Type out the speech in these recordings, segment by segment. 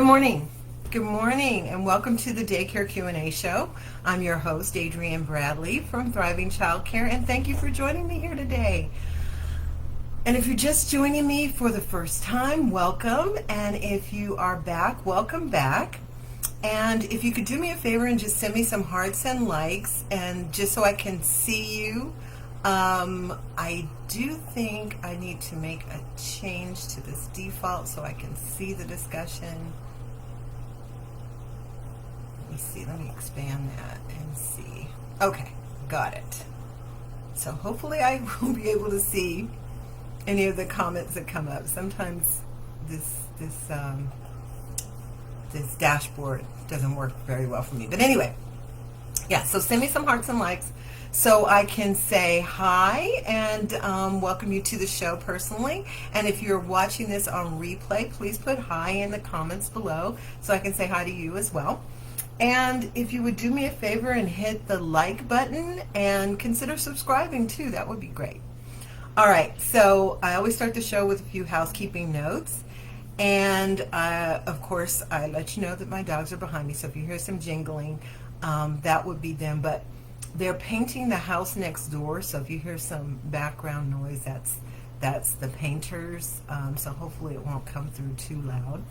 Good morning. Good morning, and welcome to the Daycare Q&A Show. I'm your host, Adrienne Bradley from Thriving Childcare, and thank you for joining me here today. And if you're just joining me for the first time, welcome. And if you are back, welcome back. And if you could do me a favor and just send me some hearts and likes, and just so I can see you. I do think I need to make a change to this default so I can see the discussion. Let me expand that and see. Okay, got it. So hopefully I will be able to see any of the comments that come up. Sometimes this dashboard doesn't work very well for me. But anyway, yeah, so send me some hearts and likes so I can say hi and welcome you to the show personally. And if you're watching this on replay, please put hi in the comments below so I can say hi to you as well. And if you would do me a favor and hit the like button and consider subscribing too, that would be great. All right, so I always start the show with a few housekeeping notes. And of course, I let you know that my dogs are behind me. So if you hear some jingling, that would be them. But they're painting the house next door. So if you hear some background noise, that's the painters. So hopefully it won't come through too loud.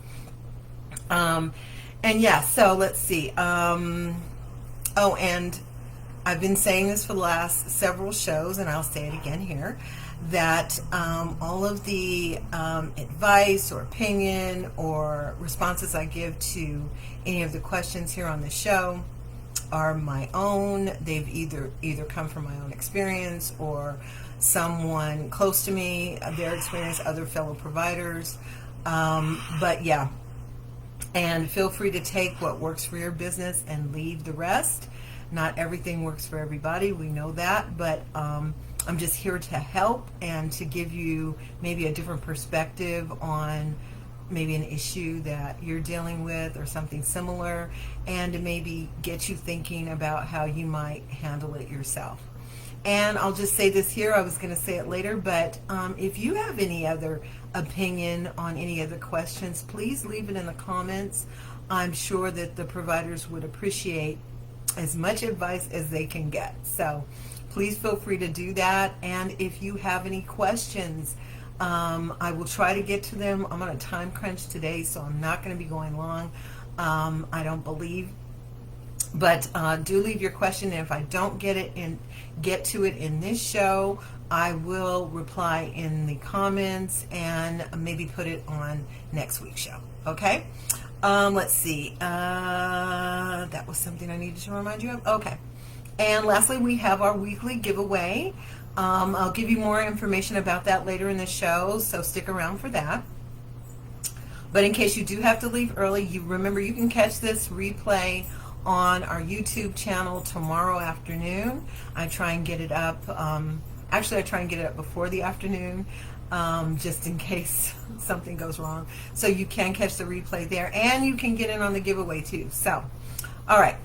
And yeah, so let's see. Oh, and I've been saying this for the last several shows, and I'll say it again here, that all of the advice or opinion or responses I give to any of the questions here on the show are my own. They've either come from my own experience or someone close to me, their experience, other fellow providers. But yeah. And feel free to take what works for your business and leave the rest. Not everything works for everybody, we know that, but I'm just here to help and to give you maybe a different perspective on maybe an issue that you're dealing with or something similar, and to maybe get you thinking about how you might handle it yourself. And I'll just say this here, I was going to say it later, but if you have any other opinion on any of the questions, please leave it in the comments. I'm sure that the providers would appreciate as much advice as they can get. So please feel free to do that. And if you have any questions, I will try to get to them. I'm on a time crunch today, so I'm not going to be going long, I don't believe. But do leave your question, and if I don't get to it in this show, I will reply in the comments and maybe put it on next week's show. Okay? Let's see. That was something I needed to remind you of. Okay. And lastly, we have our weekly giveaway. I'll give you more information about that later in the show, so stick around for that. But in case you do have to leave early, remember you can catch this replay on our YouTube channel tomorrow afternoon. I try and get it up. Actually, I try and get it up before the afternoon, just in case something goes wrong. So you can catch the replay there, and you can get in on the giveaway too. So, all right.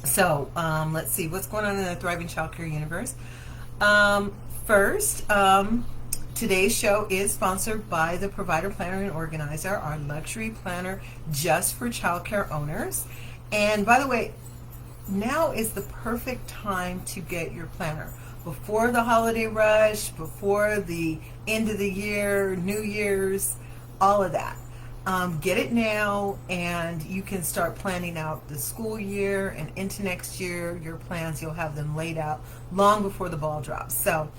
So let's see what's going on in the Thriving Childcare universe. First, today's show is sponsored by the Provider Planner and Organizer, our luxury planner just for childcare owners. And by the way, now is the perfect time to get your planner. Before the holiday rush, before the end of the year, New Year's, all of that. Get it now, and you can start planning out the school year and into next year. Your plans, you'll have them laid out long before the ball drops. So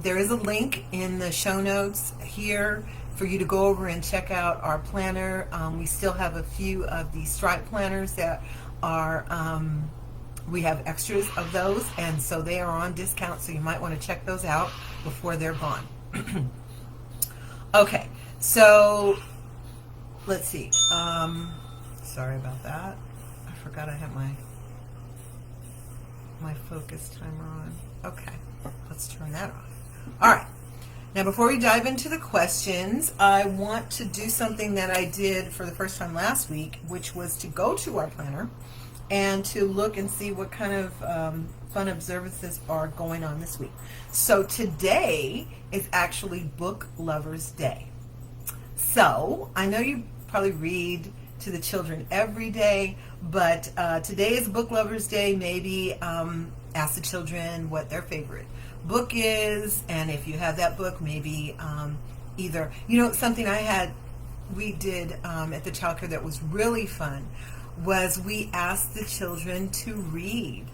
there is a link in the show notes here for you to go over and check out our planner. We still have a few of the stripe planners that are, we have extras of those, and so they are on discount, so you might want to check those out before they're gone. Okay, so let's see. Sorry about that. I forgot I have my focus timer on. Okay, let's turn that on. All right. Now, before we dive into the questions, I want to do something that I did for the first time last week, which was to go to our planner and to look and see what kind of fun observances are going on this week. So today is actually Book Lovers Day. So I know you probably read to the children every day, but today is Book Lovers Day. Maybe ask the children what their favorite book is, and if you have that book, maybe either, something we did at the childcare that was really fun was we asked the children to read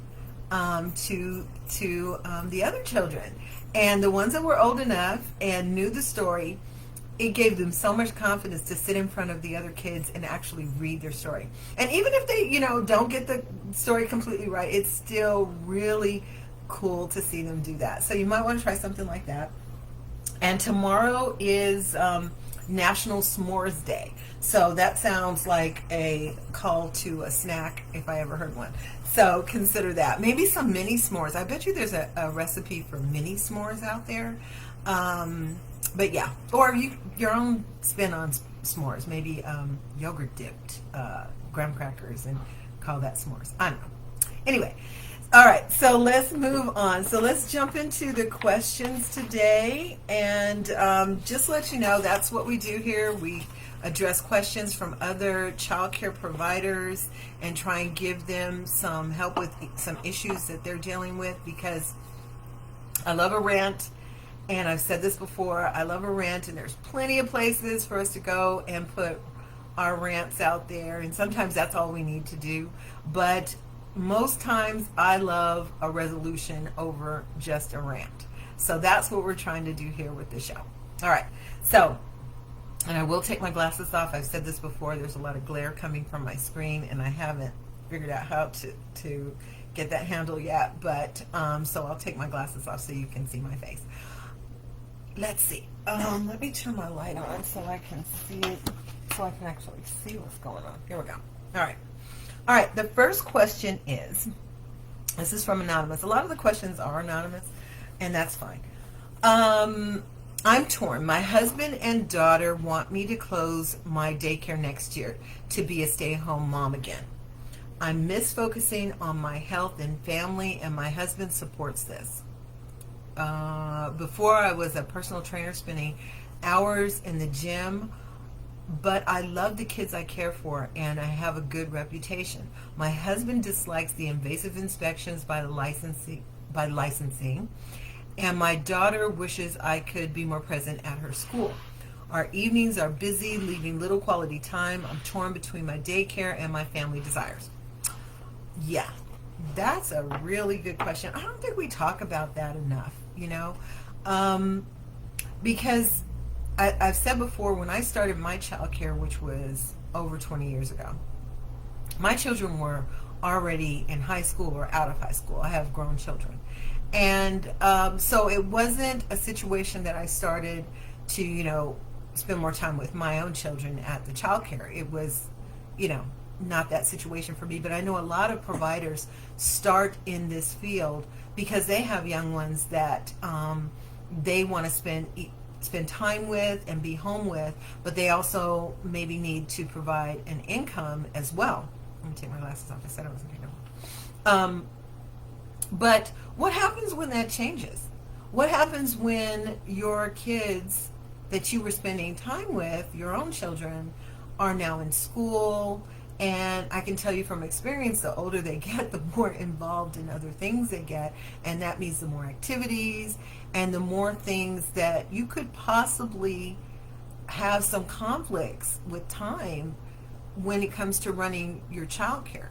to the other children, and the ones that were old enough and knew the story, it gave them so much confidence to sit in front of the other kids and actually read their story. And even if they, don't get the story completely right, it's still really cool to see them do that. So you might want to try something like that. And tomorrow is National S'mores Day. So that sounds like a call to a snack if I ever heard one. So consider that. Maybe some mini s'mores. I bet you there's a recipe for mini s'mores out there. But yeah, or your own spin on s'mores. Maybe yogurt dipped graham crackers and call that s'mores. I don't know. Anyway, all right, so let's move on. So let's jump into the questions today, and just let you know that's what we do here. We address questions from other child care providers and try and give them some help with some issues that they're dealing with, because I love a rant, and I've said this before, I love a rant, and there's plenty of places for us to go and put our rants out there, and sometimes that's all we need to do, but most times I love a resolution over just a rant. So that's what we're trying to do here with the show. All right, so, and I will take my glasses off. I've said this before, there's a lot of glare coming from my screen, and I haven't figured out how to get that handle yet, but so I'll take my glasses off so you can see my face. Let's see. Let me turn my light on so I can see it, so I can actually see what's going on. Here we go. All right, the first question is, this is from Anonymous. A lot of the questions are anonymous, and that's fine. I'm torn. My husband and daughter want me to close my daycare next year to be a stay-at-home mom again. I miss focusing on my health and family, and my husband supports this. Before, I was a personal trainer spending hours in the gym, but I love the kids I care for, and I have a good reputation. My husband dislikes the invasive inspections by licensing, and my daughter wishes I could be more present at her school. Our evenings are busy, leaving little quality time. I'm torn between my daycare and my family desires. Yeah, that's a really good question. I don't think we talk about that enough, because I've said before, when I started my childcare, which was over 20 years ago, my children were already in high school or out of high school. I have grown children. And so it wasn't a situation that I started to, spend more time with my own children at the childcare. It was, not that situation for me. But I know a lot of providers start in this field because they have young ones that they want to spend time with and be home with, but they also maybe need to provide an income as well. Let me take my glasses off. I said I wasn't taking them. But what happens when that changes? What happens when your kids that you were spending time with, your own children, are now in school? And I can tell you from experience, the older they get, the more involved in other things they get, and that means the more activities and the more things that you could possibly have some conflicts with time when it comes to running your childcare.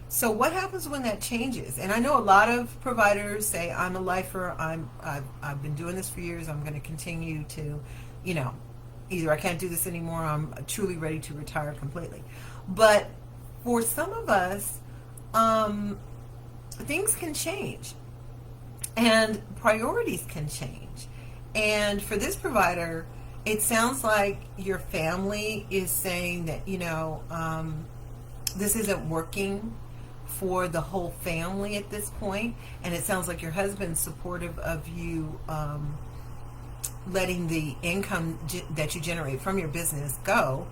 So what happens when that changes? And I know a lot of providers say, I'm a lifer, I've been doing this for years, I'm going to continue to, either I can't do this anymore, I'm truly ready to retire completely. But for some of us, things can change and priorities can change. And for this provider, it sounds like your family is saying that, this isn't working for the whole family at this point. And it sounds like your husband's supportive of you letting the income that you generate from your business go.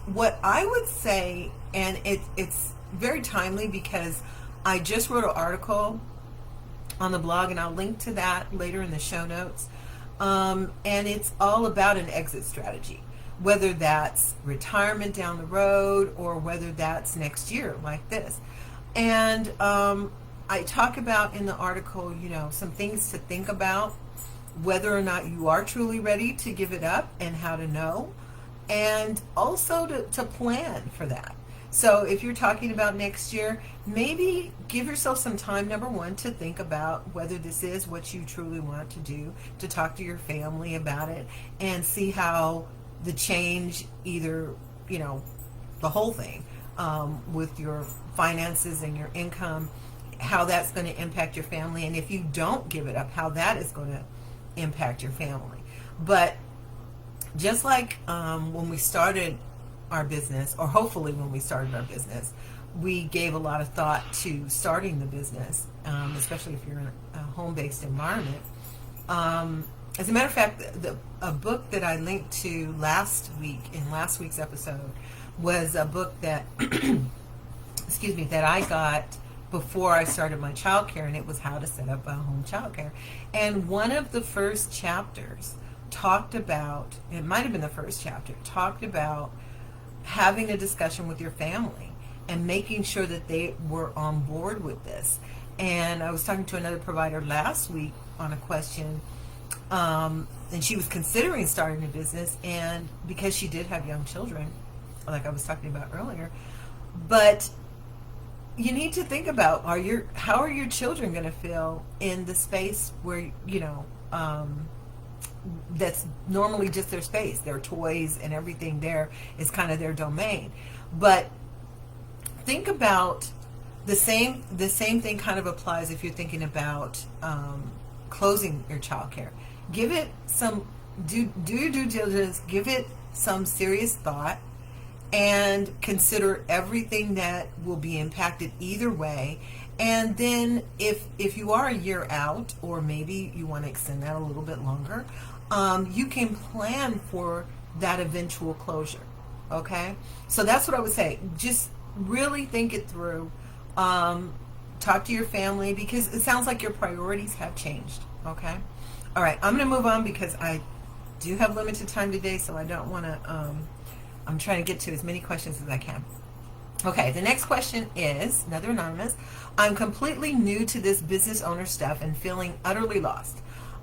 What I would say, and it's very timely because I just wrote an article on the blog, and I'll link to that later in the show notes, and it's all about an exit strategy. whether that's retirement down the road or whether that's next year like this. And I talk about in the article, some things to think about, whether or not you are truly ready to give it up and how to know, and also to plan for that. So if you're talking about next year, maybe give yourself some time, number one, to think about whether this is what you truly want to do, to talk to your family about it and see how the change, either, the whole thing, with your finances and your income, how that's going to impact your family. And if you don't give it up, how that is going to impact your family. But just like when we started our business, or hopefully when we started our business, we gave a lot of thought to starting the business, especially if you're in a home-based environment. As a matter of fact, a book that I linked to last week's episode was a book that, that I got before I started my childcare, and it was how to set up a home childcare. And one of the first chapters talked about, it might have been the first chapter, talked about having a discussion with your family and making sure that they were on board with this. And I was talking to another provider last week on a question, and she was considering starting a business, and because she did have young children, like I was talking about earlier. But you need to think about, how are your children going to feel in the space where, that's normally just their space, their toys and everything there is kind of their domain. But think about the same thing kind of applies if you're thinking about closing your childcare. Give it some, do your due diligence, give it some serious thought, and consider everything that will be impacted either way. And then if you are a year out, or maybe you want to extend that a little bit longer, you can plan for that eventual closure. Okay? So that's what I would say. Just really think it through. Talk to your family, because it sounds like your priorities have changed. Okay? All right. I'm going to move on because I do have limited time today, so I don't want to... I'm trying to get to as many questions as I can. Okay, the next question is, another anonymous. I'm completely new to this business owner stuff and feeling utterly lost.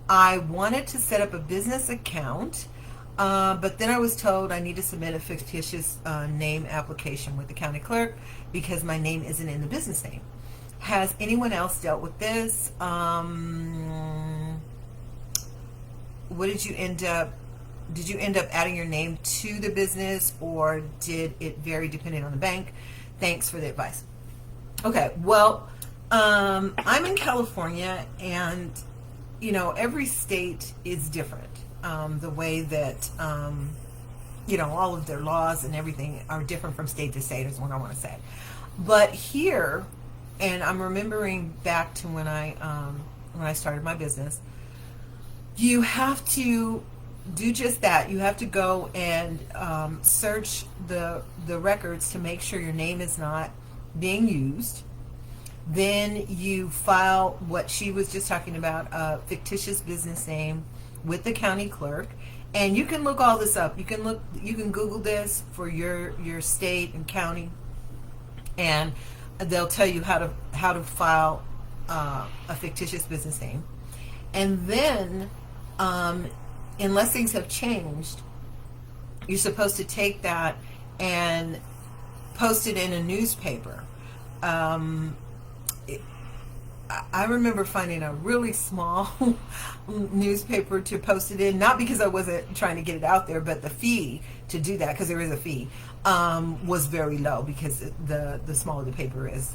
I wanted to set up a business account, but then I was told I need to submit a fictitious name application with the county clerk because my name isn't in the business name. Has anyone else dealt with this? What did you end up... Did you end up adding your name to the business, or did it vary depending on the bank? Thanks for the advice. Okay, well, I'm in California, and, every state is different. The way that, all of their laws and everything are different from state to state is what I want to say. But here, and I'm remembering back to when I started my business, you have to do just that. You have to go and search the records to make sure your name is not being used. Then you file what she was just talking about, a fictitious business name with the county clerk. And you can look all this up. You can Google this for your state and county, and they'll tell you how to file a fictitious business name. And then unless things have changed, you're supposed to take that and post it in a newspaper. I remember finding a really small newspaper to post it in, not because I wasn't trying to get it out there, but the fee to do that, because there is a fee, was very low, because the smaller the paper is,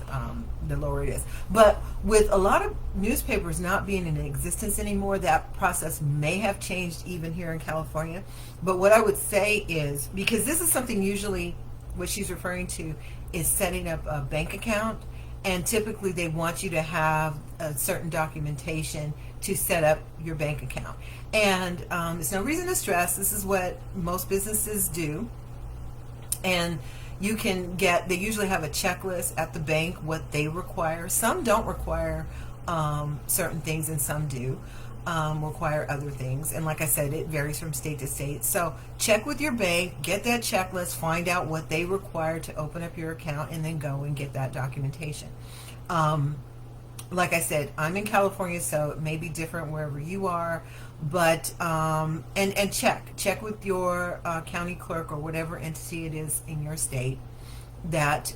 the lower it is. But with a lot of newspapers not being in existence anymore, that process may have changed even here in California. But what I would say is, because this is something usually, what she's referring to is setting up a bank account, and typically they want you to have a certain documentation to set up your bank account. And there's no reason to stress. This is what most businesses do. And you can they usually have a checklist at the bank, what they require. Some don't require certain things, and some do. require other things. And like I said, it varies from state to state. So check with your bank, get that checklist, find out what they require to open up your account, and then go and get that documentation. Like I said, I'm in California, so it may be different wherever you are, but and check with your county clerk or whatever entity it is in your state that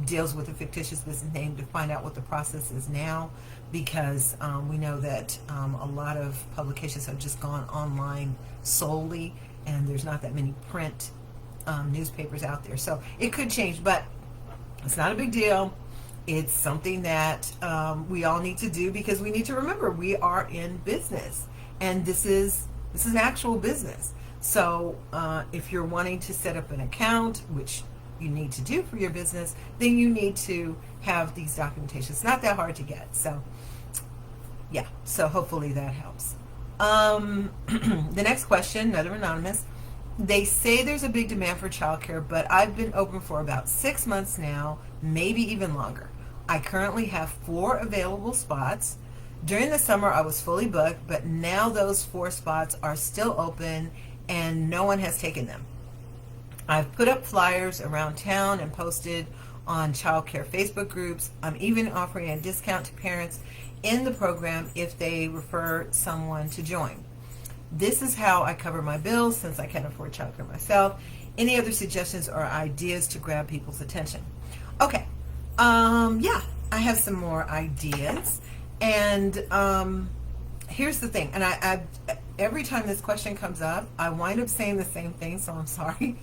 deals with a fictitious business name to find out what the process is now, because we know that a lot of publications have just gone online solely, and there's not that many print newspapers out there. So it could change, but it's not a big deal. It's something that we all need to do, because we need to remember we are in business, and this is an actual business. So if you're wanting to set up an account, which you need to do for your business, then you need to have these documentations. It's not that hard to get. So yeah, so hopefully that helps. The next question, another anonymous. They say there's a big demand for childcare, but I've been open for about 6 months now, maybe even longer. I currently have 4 available spots. During the summer, I was fully booked, but now those 4 spots are still open and no one has taken them. I've put up flyers around town and posted on childcare Facebook groups. I'm even offering a discount to parents in the program if they refer someone to join. This is how I cover my bills since I can't afford childcare myself. Any other suggestions or ideas to grab people's attention? Okay. Yeah, I have some more ideas. And here's the thing. And I every time this question comes up, I wind up saying the same thing, so I'm sorry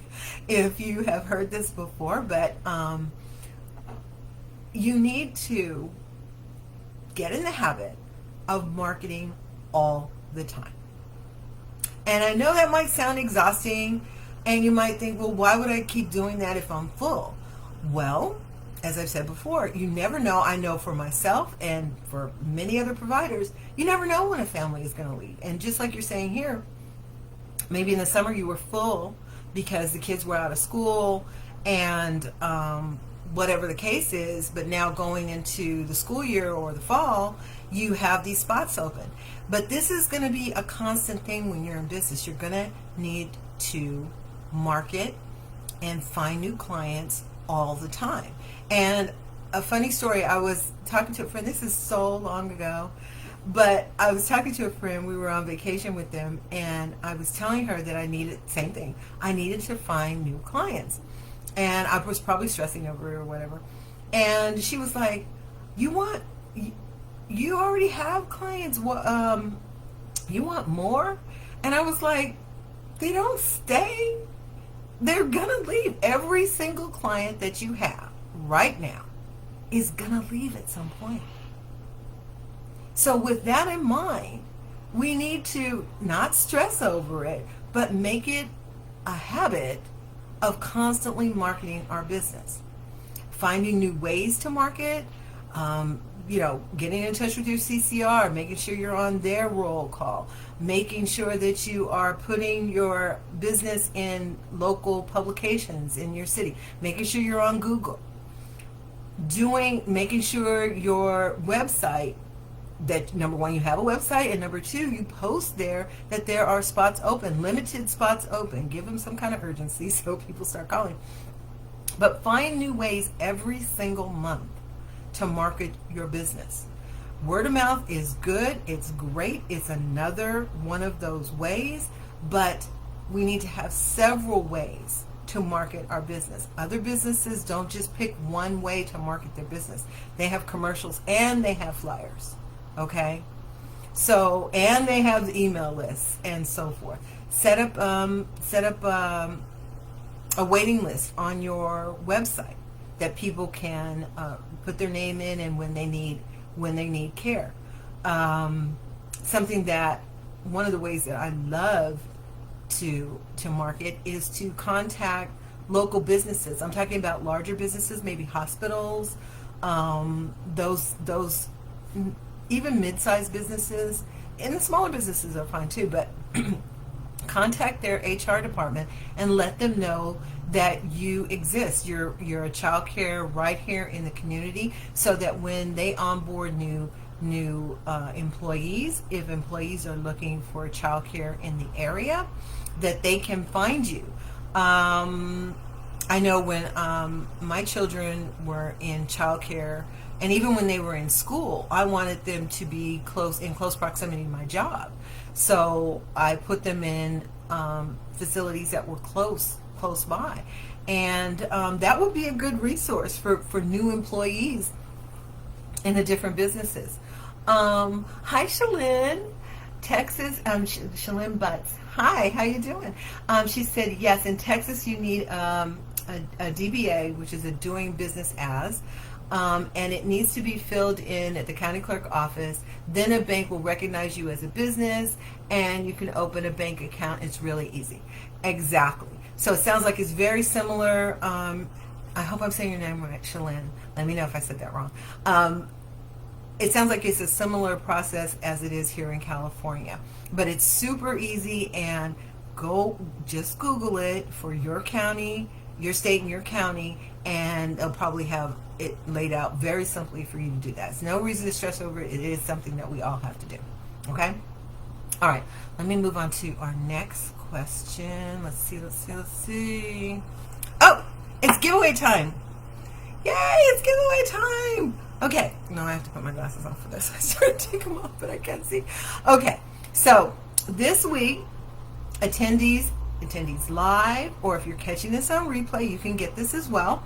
if you have heard this before, but you need to get in the habit of marketing all the time. And I know that might sound exhausting, and you might think, well, why would I keep doing that if I'm full? Well, as I've said before, you never know. I know for myself and for many other providers, you never know when a family is going to leave. And just like you're saying here, maybe in the summer you were full because the kids were out of school and whatever the case is, but now going into the school year or the fall, you have these spots open. But this is going to be a constant thing when you're in business. You're going to need to market and find new clients all the time. And a funny story, I was talking to a friend, this is so long ago, but I was talking to a friend, we were on vacation with them, and I was telling her that I needed, same thing, I needed to find new clients. And I was probably stressing over it or whatever. And she was like, you already have clients, you want more? And I was like, they don't stay. They're gonna leave. Every single client that you have right now is gonna leave at some point. So with that in mind, we need to not stress over it, but make it a habit of constantly marketing our business. Finding new ways to market, getting in touch with your CCR, making sure you're on their roll call, making sure that you are putting your business in local publications in your city, making sure you're on Google, making sure your website, that number one, you have a website, and number two, you post there that there are spots open, limited spots open. Give them some kind of urgency so people start calling. But find new ways every single month to market your business. Word of mouth is good, it's great, it's another one of those ways, but we need to have several ways to market our business. Other businesses don't just pick one way to market their business. They have commercials and they have flyers, okay? So, and they have the email lists and so forth. Set up a waiting list on your website that people can put their name in, and when they need care. Something that, one of the ways that I love to market is to contact local businesses. I'm talking about larger businesses, maybe hospitals, those even mid-sized businesses, and the smaller businesses are fine too, but contact their HR department and let them know that you exist. You're a child care right here in the community, so that when they onboard new new employees. If employees are looking for childcare in the area, that they can find you. I know when my children were in childcare, and even when they were in school, I wanted them to be in close proximity to my job. So I put them in facilities that were close by, and that would be a good resource for new employees in the different businesses. Hi, Shalyn, Texas. Shalyn Butts. Hi, how you doing? She said, yes, in Texas you need a DBA, which is a doing business as, and it needs to be filled in at the county clerk office. Then a bank will recognize you as a business, and you can open a bank account. It's really easy. Exactly. So it sounds like it's very similar. I hope I'm saying your name right, Shalyn. Let me know if I said that wrong. It sounds like it's a similar process as it is here in California, but it's super easy. And just Google it for your county, your state, and your county, and they'll probably have it laid out very simply for you to do that. There's no reason to stress over it. It is something that we all have to do. Okay? All right. Let me move on to our next question. Let's see. Oh, it's giveaway time. Yay, it's giveaway time. Okay. No, I have to put my glasses on for this. I started to take them off, but I can't see. Okay. So this week, attendees live, or if you're catching this on replay, you can get this as well.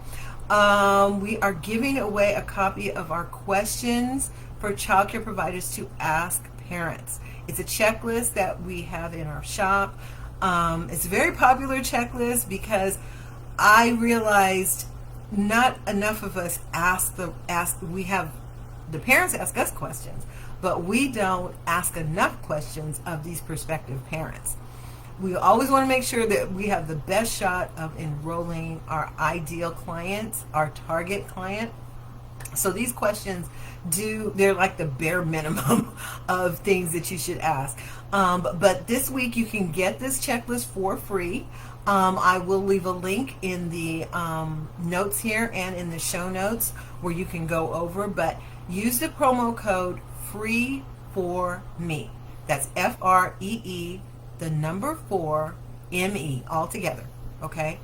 We are giving away a copy of our questions for childcare providers to ask parents. It's a checklist that we have in our shop. It's a very popular checklist because I realized not enough of us we have the parents ask us questions, but we don't ask enough questions of these prospective parents. We always want to make sure that we have the best shot of enrolling our ideal client, our target client. So these questions they're like the bare minimum of things that you should ask. But this week you can get this checklist for free. I will leave a link in the notes here and in the show notes where you can go over, but use the promo code FREE4ME. That's FREE, the number 4, ME, all together, okay?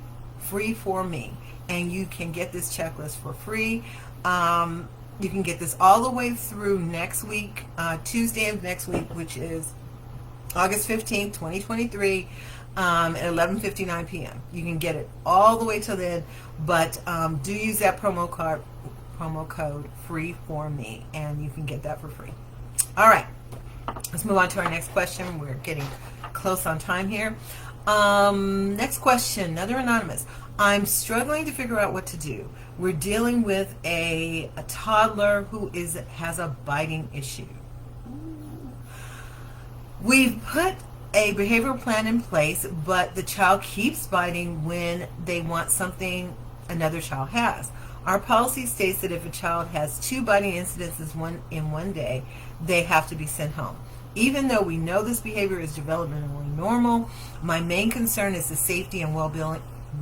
FREE4ME. And you can get this checklist for free. You can get this all the way through next week, Tuesday of next week, which is August 15th, 2023, at 11:59 p.m. You can get it all the way till then, but do use that promo code FREE4ME, and you can get that for free. All right, let's move on to our next question. We're getting close on time here. Next question, another anonymous. I'm struggling to figure out what to do. We're dealing with a toddler who has a biting issue. We've put a behavioral plan in place, but the child keeps biting when they want something another child has. Our policy states that if a child has 2 biting incidences in one day, they have to be sent home. Even though we know this behavior is developmentally normal, my main concern is the safety and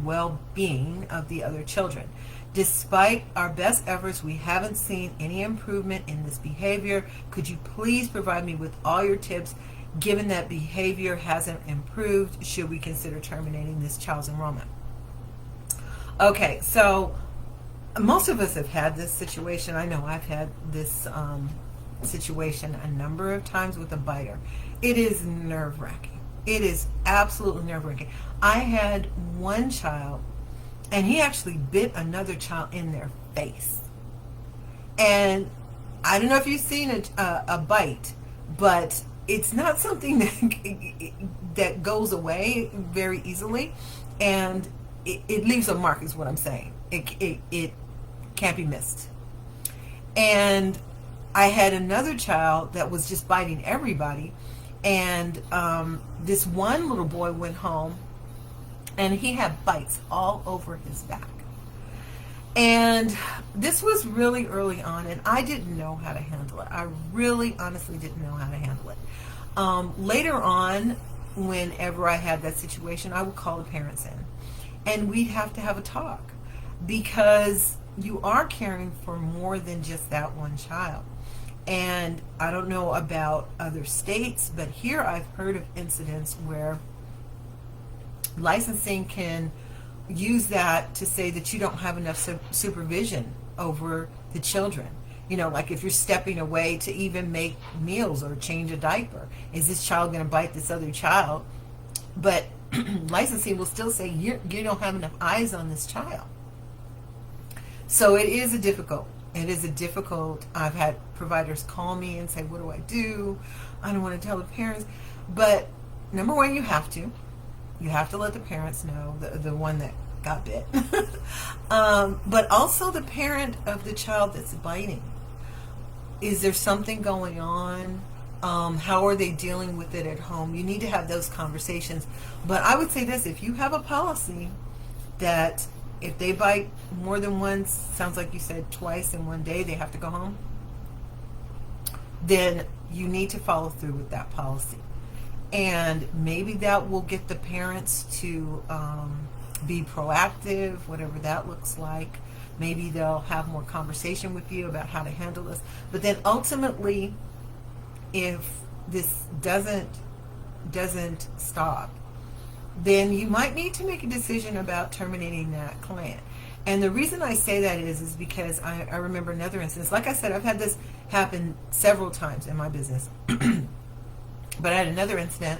well-being of the other children. Despite our best efforts, we haven't seen any improvement in this behavior. Could you please provide me with all your tips? Given that behavior hasn't improved, should we consider terminating this child's enrollment? Okay, so most of us have had this situation. I know I've had this situation a number of times with a biter. It is nerve-wracking. It is absolutely nerve-wracking. I had one child, and he actually bit another child in their face. And I don't know if you've seen a bite, but it's not something that goes away very easily, and it leaves a mark, is what I'm saying. It can't be missed. And I had another child that was just biting everybody, and this one little boy went home, and he had bites all over his back. And this was really early on, and I didn't know how to handle it. I really, honestly didn't know how to handle it. Later on, whenever I had that situation, I would call the parents in, and we'd have to have a talk, because you are caring for more than just that one child. And I don't know about other states, but here I've heard of incidents where licensing can use that to say that you don't have enough supervision over the children. You know, like if you're stepping away to even make meals or change a diaper, is this child going to bite this other child? But licensing will still say you don't have enough eyes on this child. So it is a difficult. I've had providers call me and say, what do I do? I don't want to tell the parents. But number one, you have to let the parents know, the one that got bit. But also the parent of the child that's biting. Is there something going on? How are they dealing with it at home? You need to have those conversations. But I would say this, if you have a policy that if they bite more than once, sounds like you said twice in one day, they have to go home, then you need to follow through with that policy. And maybe that will get the parents to be proactive, whatever that looks like. Maybe they'll have more conversation with you about how to handle this. But then ultimately, if this doesn't stop, then you might need to make a decision about terminating that client. And the reason I say that is because I remember another instance. Like I said, I've had this happen several times in my business. But I had another incident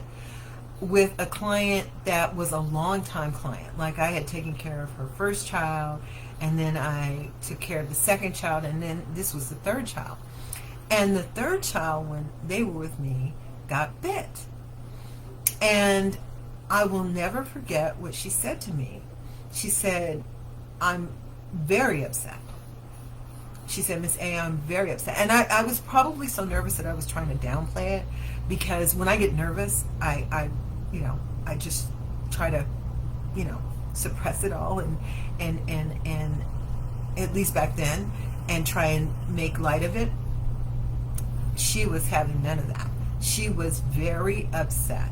with a client that was a long-time client. Like I had taken care of her first child, and then I took care of the second child, and then this was the third child. And the third child, when they were with me, got bit. And I will never forget what she said to me. She said, I'm very upset. She said, Miss A, I'm very upset. And I was probably so nervous that I was trying to downplay it, because when I get nervous, I just try to, suppress it all and at least back then, and try and make light of it. She was having none of that. She was very upset.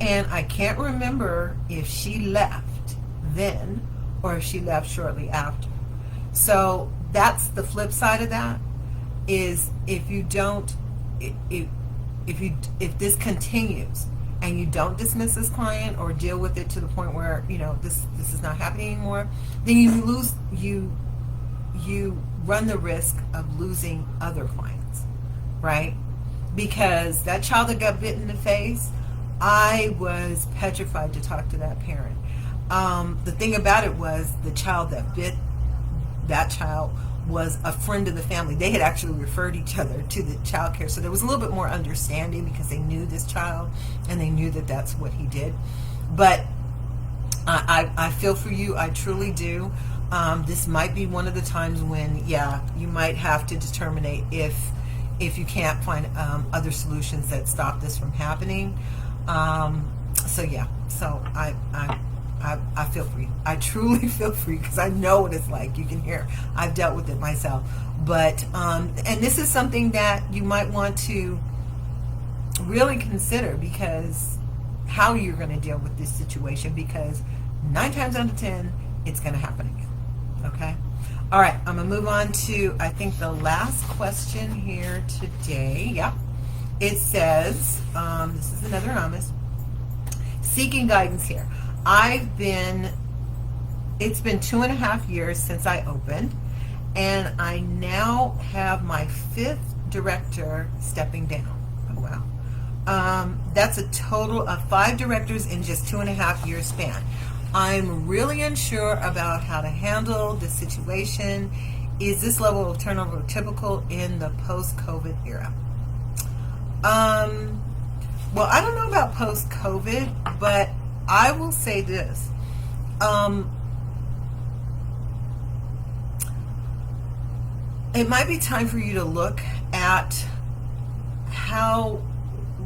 And I can't remember if she left then or if she left shortly after. So that's the flip side of that, is if this continues and you don't dismiss this client or deal with it to the point where this is not happening anymore, then you run the risk of losing other clients, right? Because that child that got bit in the face, I was petrified to talk to that parent. The thing about it was, the child that bit that child was a friend of the family. They had actually referred each other to the Childcare, so there was a little bit more understanding because they knew this child and they knew that that's what he did. But I feel for you. I truly do. This might be one of the times when, you might have to determine if you can't find other solutions that stop this from happening. So I feel for you. I truly feel for you, because I know what it's like. You can hear, I've dealt with it myself. But and this is something that you might want to really consider, because how you're going to deal with this situation, because 9 times out of 10 it's going to happen again. Okay. All right, I'm going to move on to, I think, the last question here today. Yep. It says, this is another anonymous, seeking guidance here. It's been 2.5 years since I opened, and I now have my 5th director stepping down. Oh, wow. That's a total of 5 directors in just 2.5 years span. I'm really unsure about how to handle this situation. Is this level of turnover typical in the post-COVID era? Well, I don't know about post-COVID, but I will say this. It might be time for you to look at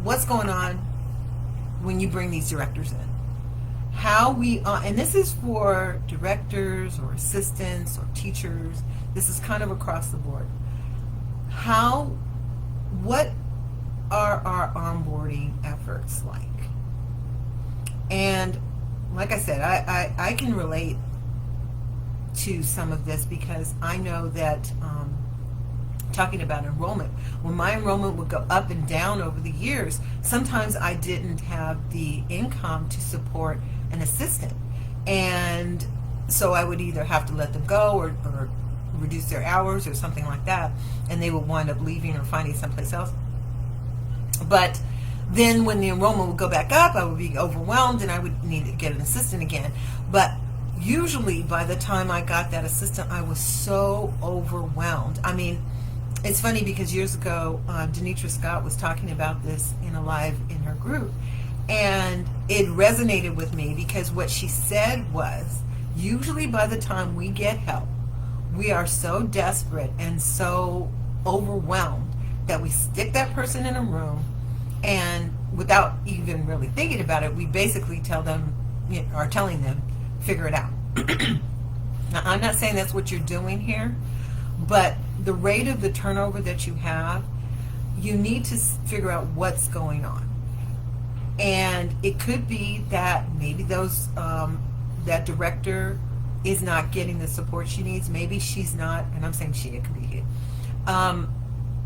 what's going on when you bring these directors in. And this is for directors or assistants or teachers. This is kind of across the board. What are our onboarding efforts like? And like I said, I can relate to some of this, because I know that talking about enrollment. When my enrollment would go up and down over the years, sometimes I didn't have the income to support an assistant. And so I would either have to let them go or reduce their hours or something like that, and they would wind up leaving or finding someplace else. But then when the enrollment would go back up, I would be overwhelmed and I would need to get an assistant again. But usually by the time I got that assistant, I was so overwhelmed. I mean, it's funny because years ago, Denitra Scott was talking about this in a live in her group, and it resonated with me because what she said was, usually by the time we get help, we are so desperate and so overwhelmed that we stick that person in a room, and without even really thinking about it, we basically tell them, or telling them, figure it out. Now, I'm not saying that's what you're doing here, but the rate of the turnover that you have, you need to figure out what's going on. And it could be that maybe that director is not getting the support she needs. Maybe she's not, and I'm saying she, it could be he.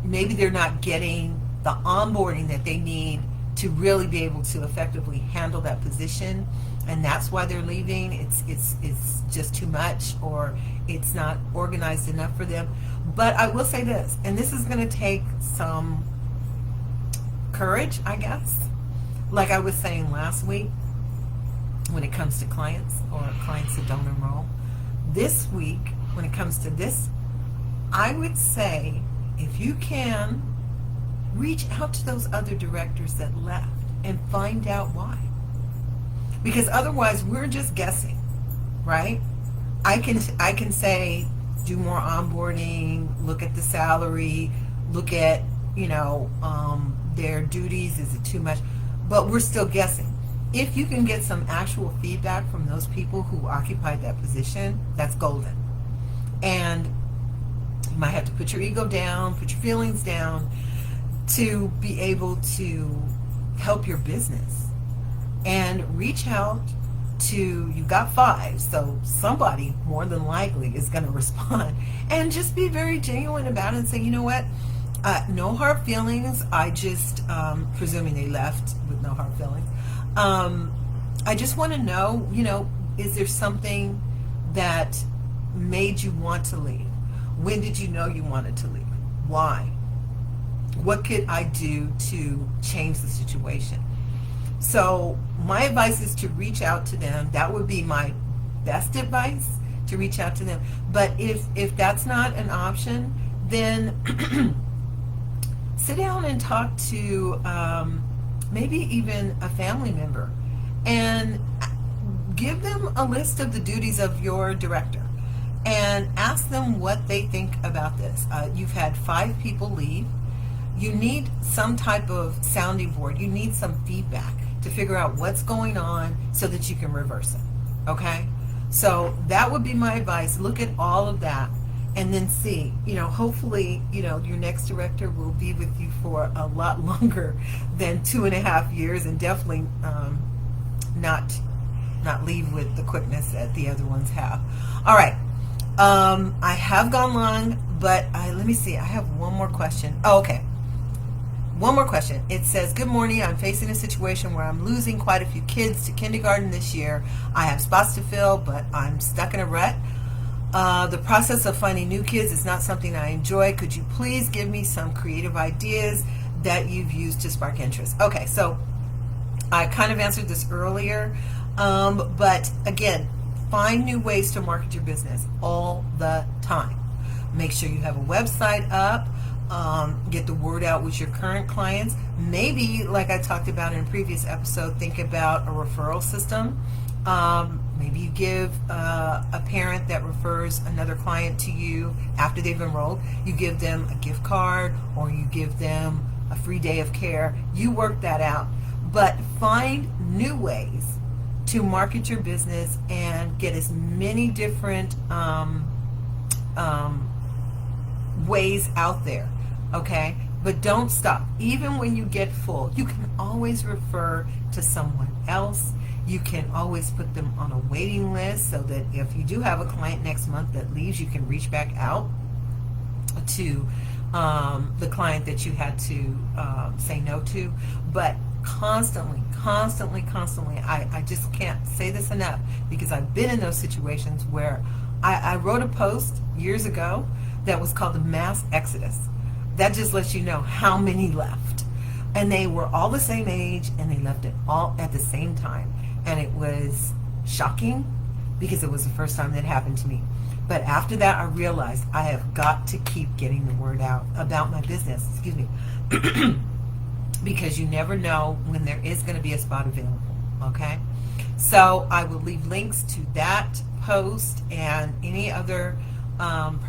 Maybe they're not getting the onboarding that they need to really be able to effectively handle that position, and that's why they're leaving. It's just too much, or it's not organized enough for them. But I will say this, and this is going to take some courage, I guess. Like I was saying last week, when it comes to clients or clients that don't enroll, this week, when it comes to this, I would say if you can, reach out to those other directors that left and find out why. Because otherwise we're just guessing, right? I can say do more onboarding, look at the salary, look at, their duties, is it too much? But we're still guessing. If you can get some actual feedback from those people who occupied that position, that's golden. And you might have to put your ego down, put your feelings down, to be able to help your business. And reach out to, you got 5, so somebody more than likely is going to respond. And just be very genuine about it and say, you know what, no hard feelings. I just, presuming they left with no hard feelings, I just want to know, is there something that made you want to leave? When did you know you wanted to leave? Why? What could I do to change the situation? So my advice is to reach out to them. That would be my best advice, to reach out to them. But if that's not an option, then sit down and talk to maybe even a family member and give them a list of the duties of your director and ask them what they think about this. You've had 5 people leave. You need some type of sounding board. You need some feedback to figure out what's going on so that you can reverse it. Okay? So that would be my advice. Look at all of that and then see, hopefully, your next director will be with you for a lot longer than 2.5 years, and definitely not leave with the quickness that the other ones have. All right. I have gone long, but let me see. I have one more question. Oh, okay. One more question. It says, good morning. I'm facing a situation where I'm losing quite a few kids to kindergarten this year. I have spots to fill, but I'm stuck in a rut. The process of finding new kids is not something I enjoy. Could you please give me some creative ideas that you've used to spark interest? Okay, so I kind of answered this earlier, but again, find new ways to market your business all the time. Make sure you have a website up. Get the word out with your current clients. Maybe, like I talked about in a previous episode, think about a referral system. Maybe you give a parent that refers another client to you after they've enrolled, you give them a gift card or you give them a free day of care. You work that out. But find new ways to market your business and get as many different ways out there. Okay? But don't stop. Even when you get full, you can always refer to someone else. You can always put them on a waiting list so that if you do have a client next month that leaves, you can reach back out to the client that you had to say no to. But constantly, I just can't say this enough, because I've been in those situations where I wrote a post years ago that was called the Mass Exodus. That just lets you know how many left. And they were all the same age, and they left it all at the same time. And it was shocking, because it was the first time that happened to me. But after that, I realized I have got to keep getting the word out about my business. Excuse me. Because you never know when there is going to be a spot available. Okay? So I will leave links to that post and any other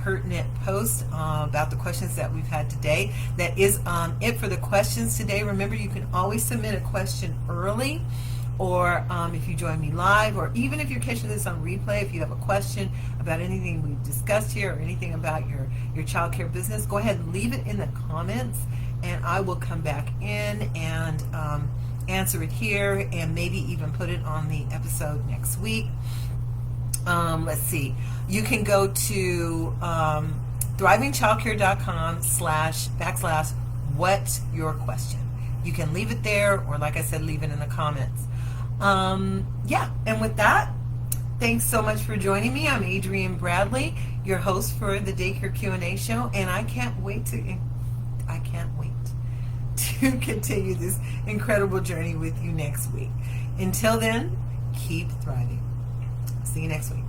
pertinent posts about the questions that we've had today. That is it for the questions today. Remember, you can always submit a question early, or if you join me live, or even if you're catching this on replay, if you have a question about anything we've discussed here, or anything about your child care business, go ahead and leave it in the comments, and I will come back in and answer it here, and maybe even put it on the episode next week. Let's see. You can go to thrivingchildcare.com// what's your question. You can leave it there, or like I said, leave it in the comments. Yeah, and with that, thanks so much for joining me. I'm Adrienne Bradley, your host for the Daycare Q&A Show, and I can't wait to continue this incredible journey with you next week. Until then, keep thriving. See you next week.